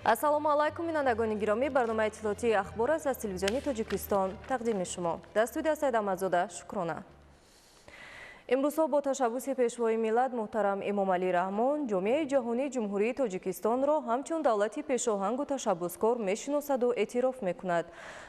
ассалому алайкум бинандагони гиромӣ, барномаи иттилоотии ахбор аз телевизиони Тоҷикистон тақдими шумо. Дар студия Саида Мазода, Шукрона. имрӯзҳо бо ташаббуси пешвои миллат муҳтарам Эмомалӣ Раҳмон ҷомеаи ҷаҳонии ҷумҳурии Тоҷикистонро ҳамчун давлати пешоҳангу ташаббускор мешиносаду эътироф мекунад.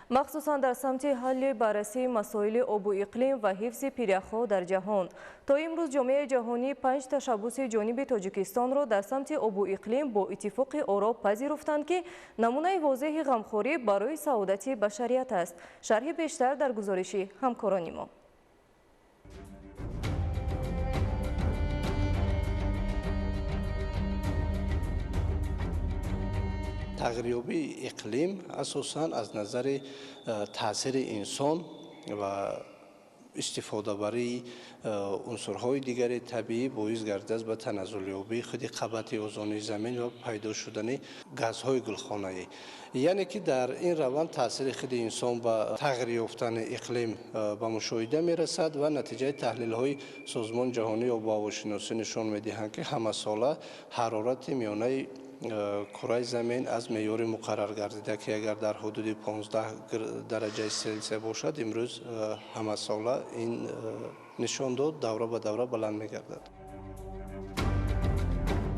махсусан дар самти ҳалли баррасии масоили обу иқлим ва ҳифзи пиряхҳо дар ҷаҳон. То имрӯз ҷомеаи ҷаҳонӣ 5 ташаббуси ҷониби Тоҷикистонро дар самти обу иқлим бо иттифоқи оро пазируфтанд ки намунаи возеҳи ғамхорӣ барои саодати башарият аст. шарҳи бештар дар гузориши ҳамкорони мо. тағйирёбии иқлим асосан аз назари таъсири инсон ва истифодабарии унсурҳои дигари табиӣ боис гардидаст ба таназзулёбии худи қабати озони замин ва пайдо шудани газҳои гулхонаӣ. яъне ки дар ин раванд таъсири худи инсон ба тағйир ёфтани иқлим ба мушоҳида мерасад ва натиҷаи таҳлилҳои созмони ҷаҳонии обу ҳавошиносӣ нишон медиҳанд ки ҳамасола ҳарорати миёнаи кураи замин аз меъёри муқаррар гардида ки агар дар ҳудуди 15 дараҷаи селсия бошад, имрӯз ҳамасола ин нишондод давра ба давра баланд мегардад.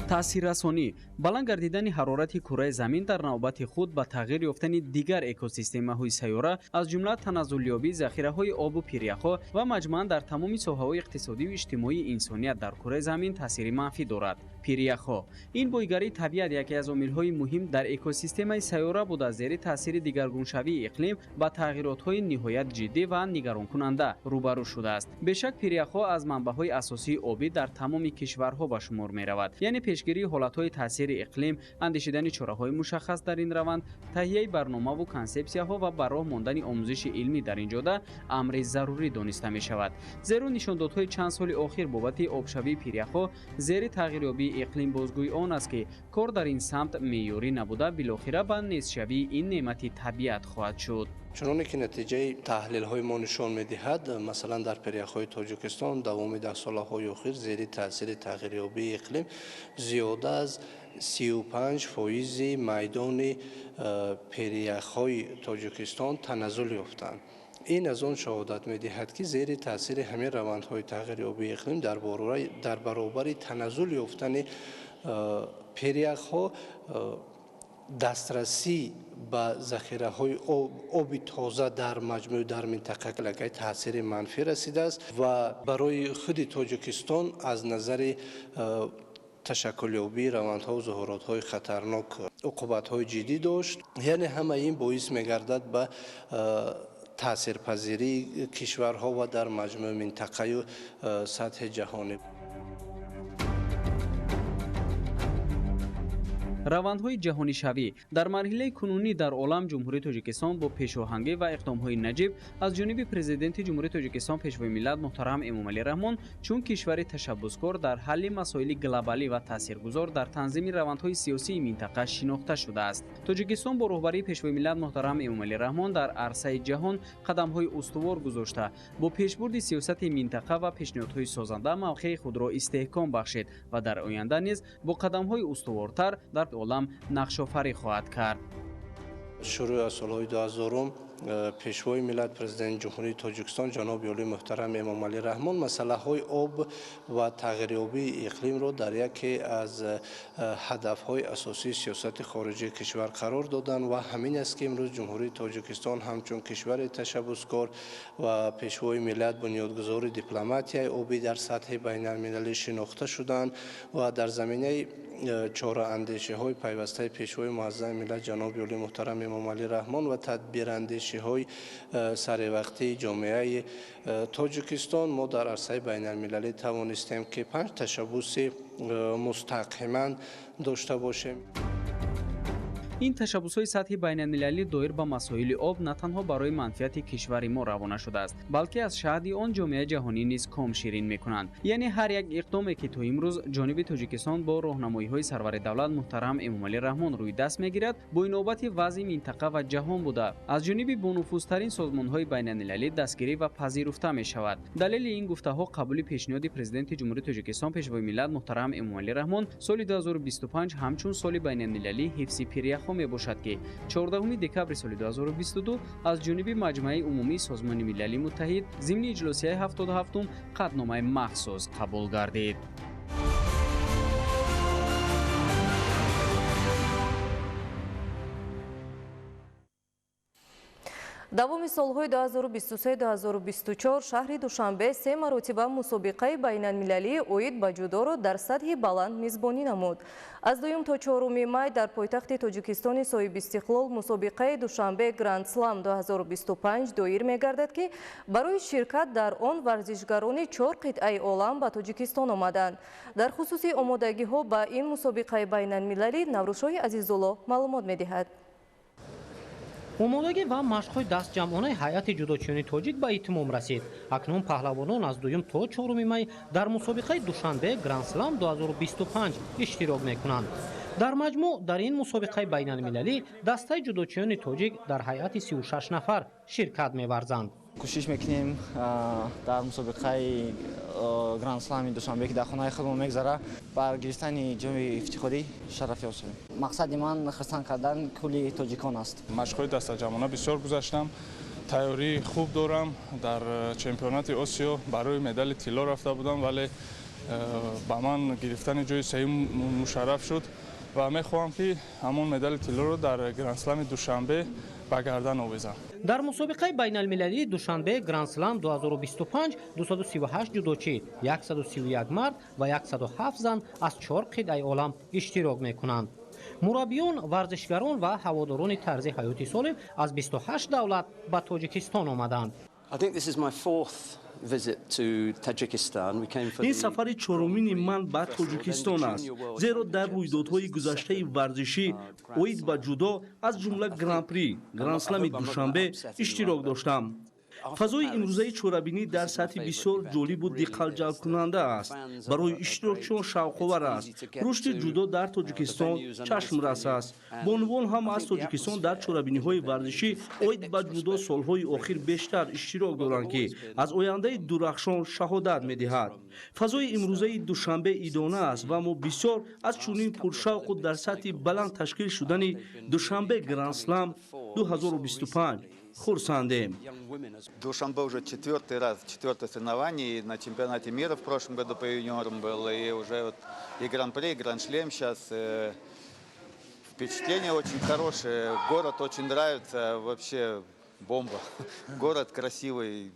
таъсиррасонӣ баланд гардидани ҳарорати кураи замин дар навбати худ ба тағйир ёфтани дигар экосистемаҳои сайёра аз ҷумла таназзулёбии захираҳои обу пиряхҳо ва маҷмӯан дар тамоми соҳаҳои иқтисодию иҷтимоии инсоният дар кураи замин таъсири манфӣ дорад. пиряхҳо ин бо игарии табиат яке аз омилҳои муҳим дар экосистемаи сайёра буда зери таъсири дигаргуншавии иқлим ба тағйиротҳои ниҳоят ҷиддӣ ва нигаронкунанда рӯбарӯ шудааст. бешак пиряхҳо аз манбаъҳои асосии обӣ дар тамоми кишварҳо ба шумор меравад. яъне пешгирии ҳолатҳои таъсири иқлим, андешидани чораҳои мушаххас дар ин раванд, таҳияи барномаву консепсияҳо ва ба роҳ мондани омӯзиши илмӣ дар ин ҷода амри зарурӣ дониста мешавад. зеро нишондодҳои чанд соли охир бобати обшавии пиряхҳо зери тағйирёбии иқлим бозгӯи он аст ки кор дар ин самт меъёрӣ набуда билохира ба нестшавии ин неъмати табиат хоҳад шуд. чуноне ки натиҷаи таҳлилҳои мо нишон медиҳад, масалан дар пиряхҳои Тоҷикистон давоми 10 солаҳои охир зери таъсири тағйирёбии иқлим зиёда аз 35% майдони пиряхҳои Тоҷикистон таназзул ёфтанд. ин аз он шаҳодат медиҳад ки зери таъсири ҳамин равандҳои тағйирёбии иқлим дар баробари таназзул ёфтани пиряхҳо дастрасӣ ба захираҳои оби тоза дар маҷмӯъ дар минтақа лагай таъсири манфӣ расидааст ва барои худи Тоҷикистон аз назари ташаккулёбии равандҳоу зуҳуротҳои хатарнок уқубатҳои ҷиддӣ дошт. яъне ҳама ин боис мегардад ба таъсирпазирии кишварҳо ва дар маҷмӯъ минтақаю сатҳи ҷаҳонӣ. равандҳои ҷаҳонишавӣ дар марҳилаи кунунӣ дар олам ҷумҳурии Тоҷикистон бо пешоҳангӣ ва иқдомҳои наҷиб аз ҷониби президенти ҷумҳурии Тоҷикистон пешвои миллат муҳтарам Эмомалӣ Раҳмон чун кишвари ташаббускор дар ҳалли масоили глобалӣ ва таъсиргузор дар танзими равандҳои сиёсии минтақа шинохта шудааст. Тоҷикистон бо роҳбарии пешвои миллат муҳтарам Эмомалӣ Раҳмон дар арсаи ҷаҳон қадамҳои устувор гузошта бо пешбурди сиёсати минтақа ва пешниҳодҳои созанда мавқеи худро истеҳком бахшид ва дар оянда низ бо қадамҳои устувортар дар олам нақшофарӣ хоҳад кард. шурӯъ аз солҳои 2000 пешвои миллат президенти ҷумҳурии Тоҷикистон ҷаноби олии муҳтарам Эмомалӣ Раҳмон масъалаҳои об ва тағйирёбии иқлимро дар яке аз ҳадафҳои асосии сиёсати хориҷии кишвар қарор доданд ва ҳамин аст ки имрӯз ҷумҳурии Тоҷикистон ҳамчун кишвари ташаббускор ва пешвои миллат бунёдгузори дипломатияи обӣ дар сатҳи байналмилалӣ шинохта шуданд ва дар заминаи чораандешиҳои пайвастаи пешвои муаззами миллат ҷаноби олии муҳтарам Эмомалӣ Раҳмон ва тадбирандешиҳои саревақтии ҷомеаи Тоҷикистон мо дар арсаи байналмилалӣ тавонистем ки 5 ташаббуси мустақиман дошта бошем. ин ташаббусҳои сатҳи байналмилалӣ доир ба масоили об на танҳо барои манфиати кишвари мо равона шудааст, балки аз шаҳди он ҷомеаи ҷаҳонӣ низ ком ширин мекунанд. яъне ҳар як иқдоме ки то имрӯз ҷониби Тоҷикистон бо роҳнамоиҳои сарвари давлат муҳтарам Эмомалӣ Раҳмон рӯй даст мегирад, бо инобати вазъи минтақа ва ҷаҳон буда аз ҷониби бонуфузтарин созмонҳои байналмилалӣ дастгирӣ ва пазируфта мешавад. далели ин гуфтаҳо қабули пешниҳоди президенти ҷумҳурии Тоҷикистон пешвои миллат муҳтарам Эмомалӣ Раҳмон соли 2025 ҳамчун соли байналмилалӣ ҳифзи пиряхҳо ифтитиҳо мебошад ки 14 декабри соли 2022 аз ҷониби маҷмӯаи умумии созмони милали муттаҳид зимни иҷлосияи 77-ум қадномаи махсус қабул гардид. давоми солҳои 2023-2024 шаҳри Душанбе се маротиба мусобиқаи байналмилалии оид ба ҷудоро дар сатҳи баланд мизбонӣ намуд. Аз 2 то 4 май дар пойтахти Тоҷикистони соҳиби истиқлол мусобиқаи Душанбе Гранд Слам 2025 доир мегардад ки барои ширкат дар он варзишгарони 4 қитъаи олам ба Тоҷикистон омаданд. Дар хусуси омодагиҳо ба ин мусобиқаи байналмилалӣ Наврӯзшоҳи Азизулло маълумот медиҳад. омодагӣ ва машқҳои дастҷамъонаи ҳайати ҷудочиёни тоҷик ба итмом расид. Акнун паҳлавонон аз 2 то 4 май дар мусобиқаи Душанбе Гранд Слам 2025 иштирок мекунанд. дар маҷмӯъ дар ин мусобиқаи байналмилалӣ дастаи ҷудочиёни тоҷик дар ҳайати 36 нафар ширкат меварзанд. кӯшиш мекунем дар мусобиқаи Гранд Слами Душанбе ки дар хонаи худмон мегзара бар гирифтани ҷоми ифтихорӣ шараф ёфт шудем. мақсади ман хирсан кардан кӯли тоҷикон аст. машқҳои дастаҷамъона бисёр гузаштам, тайёрии хуб дорам. дар чемпионати Осиё барои медали тилло рафта будам, вале ба ман гирифтани ҷои сеюм мушарраф шуд ва мехоҳам ки ҳамон медали тиллоро дар Гранд Слами Душанбе ба гардан овезам. дар мусобиқаи байналмилалии Душанбе Гранд Слам 2025 238 ҷудочӣ, 131 мард ва 107 зан аз 4 қитъаи олам иштирок мекунанд. мураббиён, варзишгарон ва ҳаводорони тарзи ҳаёти солим аз 28 давлат ба Тоҷикистон омаданд. ин сафари чорумини ман ба Тоҷикистон аст, зеро дар рӯйдодҳои гузаштаи варзишӣ оид ба ҷудо аз ҷумла Гран-при Гранд Слами Душанбе иштирок доштам. фазои имрӯзаи чорабинӣ дар сатҳи бисёр ҷолибу диққатҷалбкунанда аст. барои иштирокчиён шавқовар аст. рушди ҷудо дар Тоҷикистон чашмрас аст. бонувон ҳам аз Тоҷикистон дар чорабиниҳои варзишӣ оид ба ҷудо солҳои охир бештар иштирок доранд ки аз ояндаи дурахшон шаҳодат медиҳад. фазои имрӯзаи Душанбе идона аст ва мо бисёр аз чунин пуршавқу дар сатҳи баланд ташкил шудани Душанбе Гранд Слам 2025 хурсандем. Душанбе уже четвертое соревнование. На чемпионате мира в прошлом году по юниорам был. И уже вот и гран-при, и гранд-шлем сейчас. Впечатление очень хорошее. Город очень нравится. Вообще бомба. Город красивый,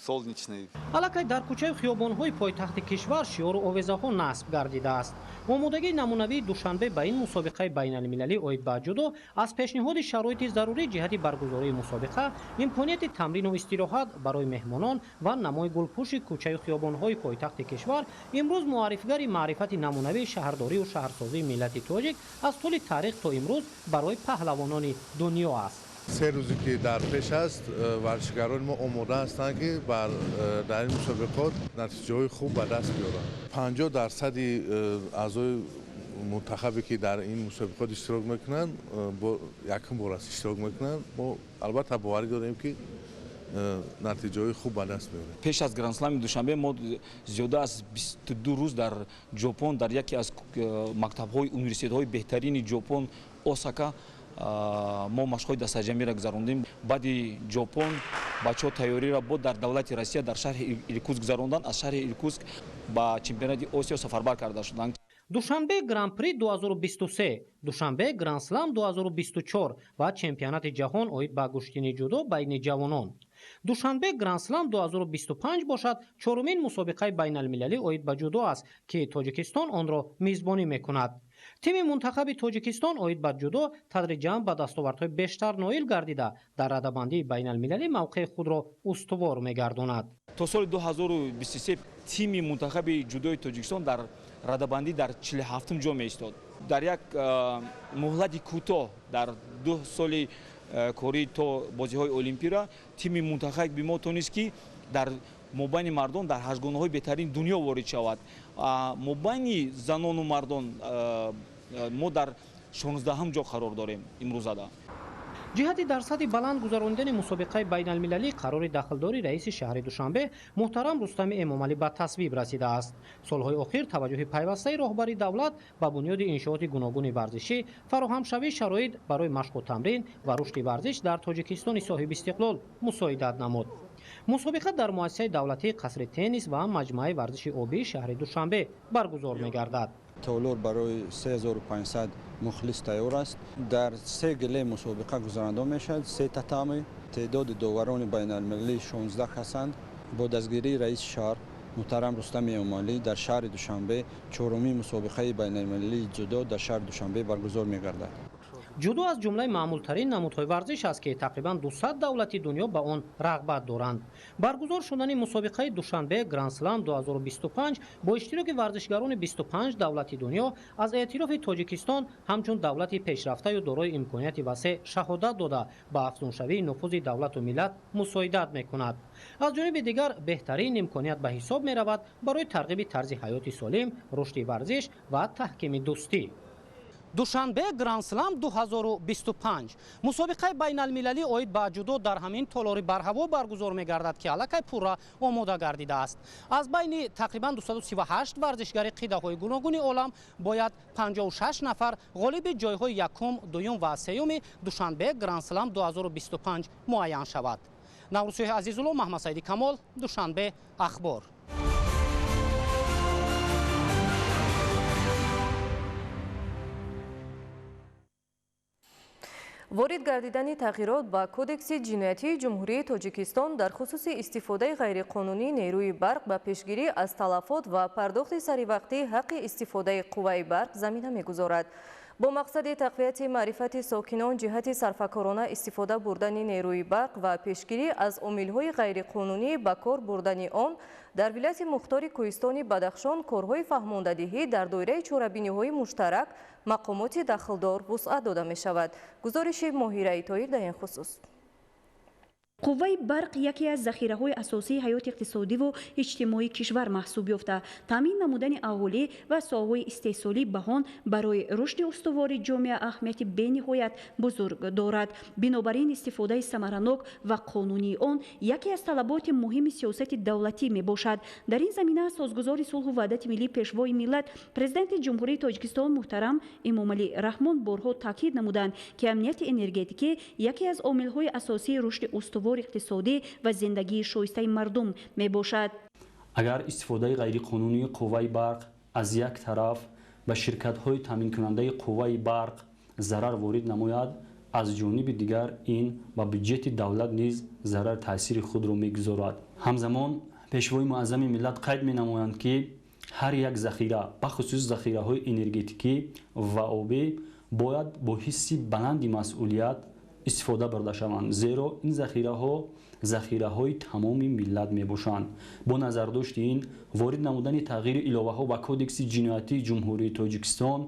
солнечный. аллакай дар кӯчаи хиёбонҳои пойтахти кишвар шиёру овезаҳо насб гардидааст. омодагии намунавии Душанбе ба ин мусобиқаи байналмилалӣ оид ба ҷудо аз пешниҳоди шароити зарурии ҷиҳати баргузории мусобиқа, имконияти тамрину истироҳат барои меҳмонон ва намои гулпӯши кӯчаю хиёбонҳои пойтахти кишвар, имрӯз муаррифгари маърифати намунавии шаҳрдорию шаҳрсозии миллати тоҷик аз тӯли таърих то имрӯз барои паҳлавонони дунё аст. سه روزی که در پیش است ورزشکاران ما آماده هستند که در این مسابقات نتیجه خوب به دست بیارند. 50% اعضای منتخبی که در این مسابقات اشتراک میکنند با یکم بار است اشتراک میکنند. ما البته باوری داریم که نتیجه خوب به دست بیاریم. پیش از گرند اسلام دوشنبه ما زیاده از 22 روز در ژاپن در یکی از مکتب‌های اونیورسیته‌های بهترین ژاپن اوساکا ما машқҳои дастаҷамиро гузарондем. баъди ҷопон бачаҳо тайёриро бо дар давлати Россия дар шаҳри Иркутск гузаронданд. аз шаҳри Иркутск ба чемпионати Осиё сафарбар карда шуданд. Душанбе Гран-при 2023, Душанбе Гранд Слам 2024 ва чемпионати ҷаҳон оид ба гӯштини ҷудо байни ҷавонон. Душанбе Гранд Слам 2025 бошад чорумин мусобиқаи байналмилалӣ оид ба ҷудо аст ки Тоҷикистон онро мизбонӣ мекунад. тими мунтахаби Тоҷикистон оид ба ҷудо тадриҷан ба дастовардҳои бештар ноил гардида дар радабандии байналмилалӣ мавқеи худро устувор мегардонад. то соли 2023 тими мунтахаби ҷудои Тоҷикистон дар радабандӣ дар 47 ҷо меистод. дар як муҳлати кӯтоҳ дар 2 соли кори то бозиҳои олимпира тими мунтахаб бимо тонист ки дар мобайни мардон дар ҳаштгонаҳои беҳтарин дунё ворид шавад. мобайни занону мардон мо дар 16 ҷо қарор дорем имрӯзада. ҷиҳати дарсади баланд гузарондани мусобиқаи байналмилалӣ қарори дахлдори раиси шаҳри Душанбе муҳтарам Рустами Эмомалӣ ба тасвиб расидааст. Солҳои охир таваҷҷӯҳи пайвастаи роҳбари давлат ба бунёди иншооти гуногуни варзишӣ, фароҳамшавии шароит барои машқу тамрин ва рушди варзиш дар Тоҷикистони соҳиби истиқлол мусоидат намуд. мусобиқа дар муассисаи давлатии қасри теннис ва маҷмӯаи варзиши обии шаҳри Душанбе баргузор мегардад. толор барои 3500 мухлис тайёр аст. Дар се гиле мусобиқа гузаронида мешавад. Се татами теъдоди доварони байналмилалӣ 16 ҳастанд. бо дастгирии раиси шаҳр муҳтарам Рустами Эмомалӣ дар шаҳри Душанбе чорумин мусобиқаи байналмилалии ҷудо дар шаҳри Душанбе баргузор мегардад. ҷудо аз ҷумлаи маъмултарин намудҳои варзиш аст ки тақрибан 200 давлати дунё ба он рағбат доранд. баргузор шудани мусобиқаи Душанбе Гранд Слам 2025 бо иштироки варзишгарони 25 давлати дунё аз эътирофи Тоҷикистон ҳамчун давлати пешрафтаю дорои имконияти васеъ шаҳодат дода ба афзуншавии нуфузи давлату миллат мусоидат мекунад. аз ҷониби дигар беҳтарин имконият ба ҳисоб меравад барои тарғиби тарзи ҳаёти солим, рушди варзиш ва таҳкими дӯстӣ. Душанбе Гранд Слам 2025 мусобиқаи байналмилалӣ оид ба ҷудо дар ҳамин толори барҳаво баргузор мегардад ки аллакай пурра омода гардидааст. аз байни тақрибан 238 варзишгари қидаҳои гуногуни олам бояд 56 нафар ғолиби ҷойҳои якум, дуюм ва сеюми Душанбе Гранд Слам 2025 муайян шавад. Наврусиёҳи Азизулло, Маҳмад Саиди Камол, Душанбе, Ахбор. ворид гардидани тағйирот ба кодекси ҷиноятии ҷумҳурии Тоҷикистон дар хусуси истифодаи ғайриқонунии нерӯи барқ ба пешгирӣ аз талафот ва пардохти саривақтӣ ҳаққи истифодаи қувваи барқ замина мегузорад. бо мақсади тақвияти маърифати сокинон ҷиҳати сарфакорона истифода бурдани нерӯи барқ ва пешгирӣ аз омилҳои ғайриқонунӣ ба кор бурдани он дар вилояти мухтори Кӯҳистони Бадахшон корҳои фаҳмондадиҳӣ дар доираи чорабиниҳои муштарак мақомоти дахлдор вусъат дода мешавад. гузориши Моҳира Итоир дар ин хусус. қувваи барқ яке аз захираҳои асосии ҳаёти иқтисодиву иҷтимоии кишвар маҳсуб ёфта, таъмин намудани аҳолӣ ва соҳаҳои истеҳсолӣ баҳон барои рушди устувори ҷомеа аҳамияти бениҳоят бузург дорад. бинобар ин истифодаи самаранок ва қонунии он яке аз талаботи муҳими сиёсати давлатӣ мебошад. дар ин замина созгузори сулҳу ваҳдати миллӣ пешвои миллат президенти ҷумҳурии Тоҷикистон муҳтарам Эмомалӣ Раҳмон борҳо таъкид намуданд ки амнияти энергетикӣ яке аз омилҳои асосии рушди устувор иқтисодӣ ва зиндагии шоистаи мардум мебошад. агар истифодаи ғайриқонунии қувваи барқ аз як тараф ба ширкатҳои таъминкунандаи қувваи барқ зарар ворид намояд, аз ҷониби дигар ин ба бюҷети давлат низ зарар таъсири худро мегузорад. ҳамзамон пешвои муаззами миллат қайд менамоянд ки ҳар як захира, бахусус захираҳои энергетикӣ ва обӣ бояд бо ҳисси баланди масъулият истифода бурда шаванд, зеро ин захираҳои тамоми миллат мебошанд. бо назардошти ин ворид намудани тағйири иловаҳо ба кодекси ҷиноятии ҷумҳурии Тоҷикистон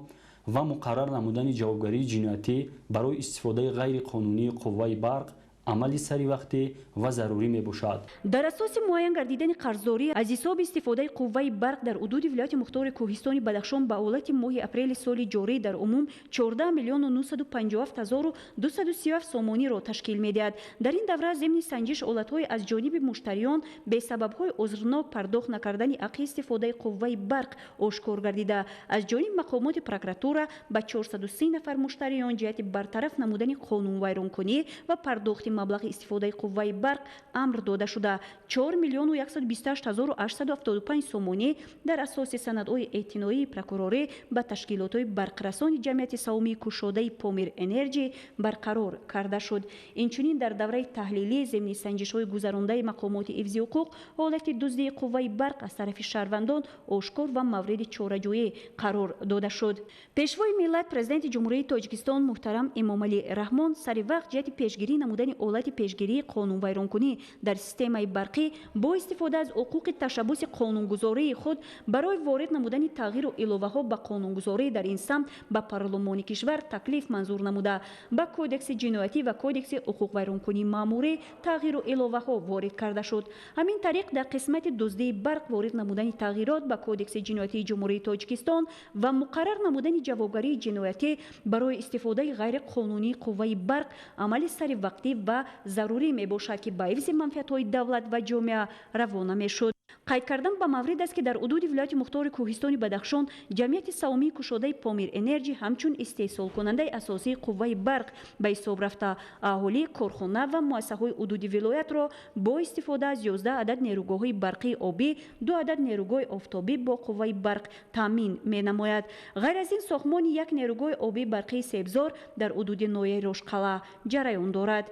ва муқаррар намудани ҷавобгарии ҷиноятӣ барои истифодаи ғайриқонунии қувваи барқ амали саривақтӣ ва зарурӣ мебошад. дар асоси муайян гардидани қарздорӣ аз ҳисоби истифодаи қувваи барқ дар ҳудуди вилояти мухтори Кӯҳистони Бадахшон ба ҳолати моҳи апрели соли ҷорӣ дар умум 14 млн 957 237 сомониро ташкил медиҳад. дар ин давра зимни санҷиш олатҳои аз ҷониби муштариён бесабабҳои озрнок пардохт накардани ҳаққи истифодаи қувваи барқ ошкор гардида, аз ҷониби мақомоти прокуратура ба 430 нафар муштариён ҷиҳати бартараф намудани қонунвайронкунӣ ва пардохти маблағи истифодаи қувваи барқ амр дода шуда 4 млн 128 875 сомонӣ дар асоси санадҳои эътиноии прокурорӣ ба ташкилотҳои барқрасони ҷамъияти савумии кушодаи Помир Энерҷи барқарор карда шуд. инчунин дар давраи таҳлилӣ зимни санҷишҳои гузарондаи мақомоти ҳифзи ҳуқуқ ҳолати дуздии қувваи барқ аз тарафи шаҳрвандон ошкор ва мавриди чораҷӯӣ қарор дода шуд. пешвои миллат президенти ҷумҳурии Тоҷикистон муҳтарам Эмомалӣ Раҳмон саривақт ҷиҳати пешгирӣ намудани олати пешгирии қонунвайронкунӣ дар системаи барқӣ бо истифода аз ҳуқуқи ташаббуси қонунгузории худ барои ворид намудани тағйиру иловаҳо ба қонунгузорӣ дар ин самт ба парлумони кишвар таклиф манзур намуда ба кодекси ҷиноятӣ ва кодекси ҳуқуқвайронкунии маъмурӣ тағйиру иловаҳо ворид карда шуд. ҳамин тариқ дар қисмати дуздии барқ ворид намудани тағйирот ба кодекси ҷиноятии ҷумҳурии тоҷикистон ва муқаррар намудани ҷавобгарии ҷиноятӣ барои истифодаи ғайриқонунии қувваи барқ амали саривақтӣ ва зарурӣ мебошад ки ба ҳифзи манфиатҳои давлат ва ҷомеа равона мешуд. қайд кардан ба маврид аст ки дар ҳудуди вилояти мухтори кӯҳистони Бадахшон ҷамъияти савумии кушодаи Помир Энерҷи ҳамчун истеҳсолкунандаи асосии қувваи барқ ба ҳисоб рафта аҳолӣ, корхона ва муассисаҳои ҳудуди вилоятро бо истифода аз 11 адад нерӯгоҳҳои барқии обӣ, 2 адад нерӯгоҳи офтобӣ бо қувваи барқ таъмин менамояд. ғайр аз ин сохтмони як нерӯгоҳи обии барқии Себзор дар ҳудуди ноҳияи Рошқала ҷараён дорад.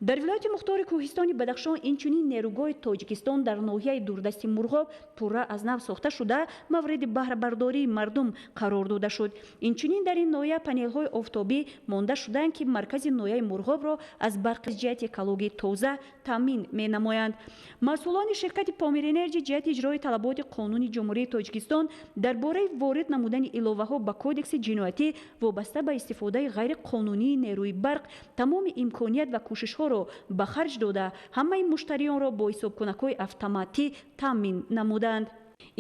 дар вилояти мухтори кӯҳистони Бадахшон инчунин нерӯгоҳи Тоҷикистон дар ноҳияи Дурдасти Мурғоб пурра аз нав сохта шуда мавриди баҳрабардории мардум қарор дода шуд. инчунин дар ин ноҳия панелҳои офтобӣ монда шуданд ки маркази ноҳияи Мурғобро аз барқи ҷиҳати экологии тоза таъмин менамоянд. масъулони ширкати Помир Энерҷи ҷиҳати иҷрои талаботи қонуни ҷумҳурии Тоҷикистон дар бораи ворид намудани иловаҳо ба кодекси ҷиноятӣ вобаста ба истифодаи ғайриқонунии нерӯи барқ тамоми имконият ва кӯшишҳоро ба харҷ дода ҳамаи муштарионро бо ҳисобкунакҳои автоматӣ таъмин намуданд.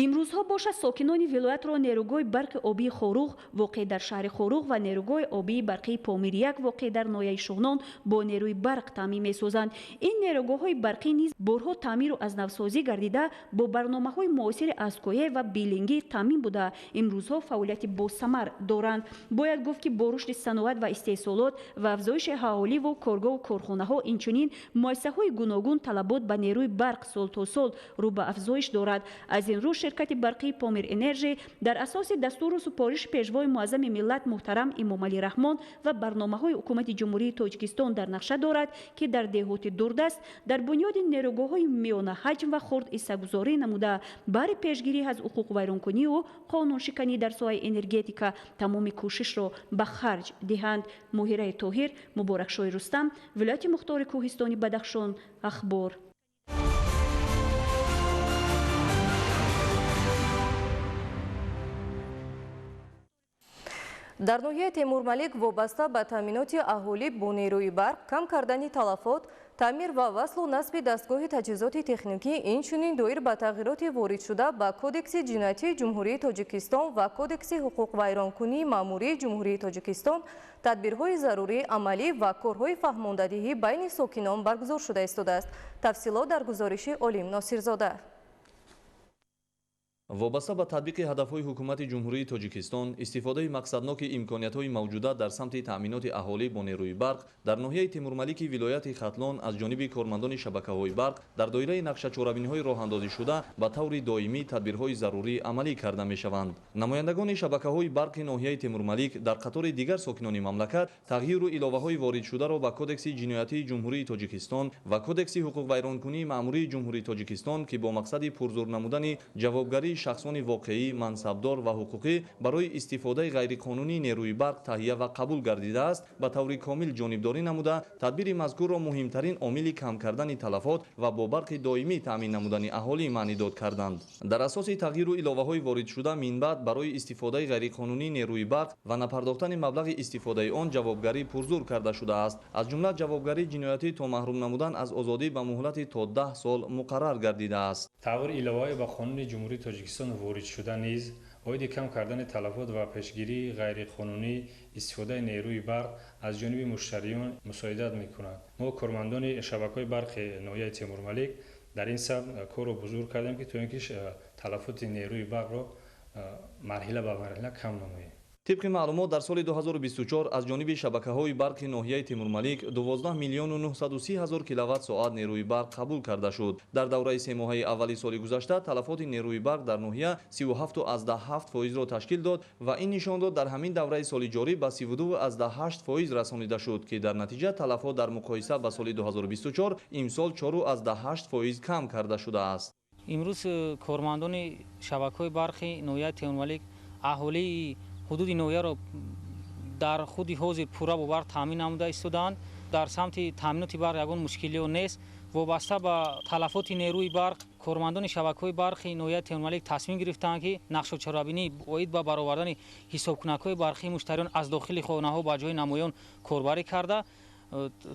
имрӯзҳо бошад сокинони вилоятро нерӯгоҳи барқи обии Хоруғ воқеъ дар шаҳри Хоруғ ва нерӯгоҳи обии барқии Помир-1 воқеъ дар ноҳияи Шуғнон бо нерӯи барқ таъмин месозанд. ин нерӯгоҳҳои барқӣ низ борҳо таъмиру азнавсозӣ гардида бо барномаҳои муосири аскоя ва билингӣ таъмин буда имрӯзҳо фаъолияти босамар доранд. бояд гуфт ки бо рушди саноат ва истеҳсолот ва афзоиши аҳоливу коргоҳу корхонаҳо инчунин муассисаҳои гуногун талабот ба нерӯи барқ сол то сол рӯ ба афзоиш дорад. аз ин рӯ ширкати барқии Помир Энерҷи дар асоси дастуру супориши пешвои муаззами миллат муҳтарам Эмомалӣ Раҳмон ва барномаҳои ҳукумати ҷумҳурии Тоҷикистон дар нақша дорад ки дар деҳоти Дурдаст дар бунёди нерӯгоҳҳои миёна ҳаҷм ва хурд иссагузорӣ намуда баҳри пешгирӣ аз ҳуқуқвайронкуниву қонуншиканӣ дар соҳаи энергетика тамоми кӯшишро ба харҷ диҳанд. Моҳираи Тоҳир, Муборакшоҳи Рустам, вилояти мухтори кӯҳистони Бадахшон, Ахбор. дар ноҳияи Темурмалик вобаста ба таъминоти аҳолӣ бо нерӯи барқ, кам кардани талафот, таъмир ва васлу насби дастгоҳи таҷҳизоти техникӣ инчунин доир ба тағйироти воридшуда ба Кодекси ҷиноятии Ҷумҳурии Тоҷикистон ва Кодекси ҳуқуқвайронкунии маъмурии Ҷумҳурии Тоҷикистон тадбирҳои зарурӣ, амалӣ ва корҳои фаҳмондадиҳӣ байни сокинон баргузор шуда истодааст. Тафсилот дар гузориши Олим Носирзода. вобаста ба татбиқи ҳадафҳои ҳукумати ҷумҳурии Тоҷикистон, истифодаи мақсадноки имкониятҳои мавҷуда дар самти таъминоти аҳолӣ бо нерӯи барқ дар ноҳияи Темурмалики вилояти Хатлон аз ҷониби кормандони шабакаҳои барқ дар доираи нақшачорабиниҳои роҳандозишуда ба таври доимӣ тадбирҳои зарурӣ амалӣ карда мешаванд. намояндагони шабакаҳои барқи ноҳияи Темурмалик дар қатори дигар сокинони мамлакат тағйиру иловаҳои воридшударо ба Кодекси ҷиноятии Ҷумҳурии Тоҷикистон ва Кодекси ҳуқуқвайронкунии маъмурии Ҷумҳурии Тоҷикистон ки бо мақсади пурзур намудани ҷавобгарии шахсони воқеӣ, мансабдор ва ҳуқуқӣ барои истифодаи ғайриқонунии нерӯи барқ таҳия ва қабул гардидааст, ба таври комил ҷонибдорӣ намуда тадбири мазкурро муҳимтарин омили кам кардани талафот ва бо барқи доимӣ таъмин намудани аҳолӣ маънӣ дод карданд. дар асоси тағйиру иловаҳои воридшуда минбаъд барои истифодаи ғайриқонунии нерӯи барқ ва напардохтани маблағи истифодаи он ҷавобгарӣ пурзур карда шудааст. аз ҷумла ҷавобгарии ҷиноятӣ то маҳрум намудан аз озодӣ ба муҳлати то 10 сол муқаррар гардидааст. таври иловаи ба қонуни ҷумҳурии Тоҷикистон ворид шуда низ оиди кам кардани талафот ва пешгирии ғайриқонунӣ истифодаи нерӯи барқ аз ҷониби муштариён мусоидат мекунад. мо кормандони шабакаҳои барқи ноҳияи Темурмалик дар ин сабт корро бузург кардем ки то ин ки талафоти нерӯи барқро марҳила ба марҳила кам намоем. طبق معلومات در سال 2024 از جانب شبکه‌های برق ناحیه تیمورملیک 12 میلیون و 930 هزار کیلووات ساعت نیروی برق قبول کرده شد. در دوره 3 ماهه اولی سال گذشته تلفات نیروی برق در ناحیه 37.7% را تشکیل داد و این نشان داد در همین دوره سال جاری به 32.8% رسانیده شد که در نتیجه تلفات در مقایسه با سال 2024 امسال 4.8% کم کرده شده است. امروز کارمندان شبکه‌های برقی ناحیه تیمورملیک اهالی حدود نویا را در خود حوض پورا با برق تامین نموده ایستادند дар самти таъминоти барқ ягон мушкилиё нест. вобаста ба талафоти нерӯи барқ кормандони шабакаҳои барқи ноҳияи темурмалик тасмим гирифтанд ки нақшочарабинӣ оид ба баровардани ҳисобкунакҳои барқии муштариён аз дохили хонаҳо ба ҷои намоён корбарӣ карда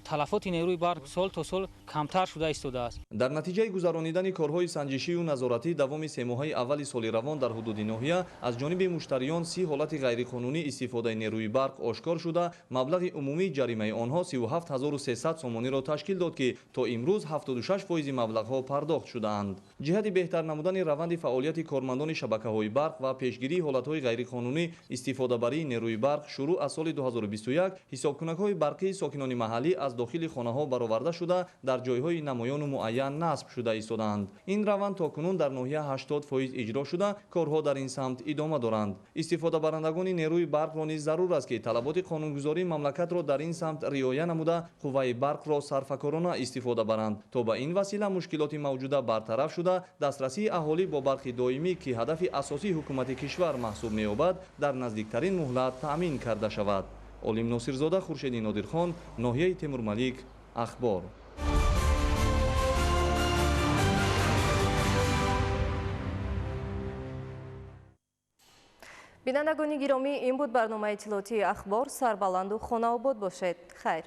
талафоти нерӯи барқ сол то сол камтар шуда истодааст. дар натиҷаи гузаронидани корҳои санҷишию назоратӣ давоми 3 моҳаи аввали соли равон дар ҳудуди ноҳия аз ҷониби муштариён 30 ҳолати ғайриқонунӣ истифодаи нерӯи барқ ошкор шуда маблағи умумии ҷаримаи онҳо 37300 сомониро ташкил дод ки то имрӯз 76% маблағҳо пардохт шудаанд. ҷиҳати беҳтар намудани раванди фаъолияти кормандони шабакаҳои барқ ва пешгирии ҳолатҳои ғайриқонунӣ истифодабарии нерӯи барқ шурӯъ аз соли 2021 ҳисобкунакҳои барқии сокинони маҳаллӣ аз дохили хонаҳо бароварда шуда дар ҷойҳои намоёну муайян насб шуда истоданд. ин раванд токунун дар ноҳия 80% иҷро шуда корҳо дар ин самт идома доранд. истифодабарандагони нерӯи барқро низ зарур аст ки талаботи қонунгузории мамлакатро дар ин самт риоя намуда қувваи барқро сарфакорона истифода баранд то ба ин васила мушкилоти мавҷуда бартараф шуда дастрасии аҳолӣ бо барқи доимӣ ки ҳадафи асосии ҳукумати кишвар маҳсуб меёбад дар наздиктарин муҳлат таъмин карда шавад. олим носирзода, хуршеди нодирхон, ноҳияи темурмалик, ахбор. бинандагони гиромӣ, ин буд барномаи иттилоотии ахбор. Сарбаланду хонаобод бошед. хайр.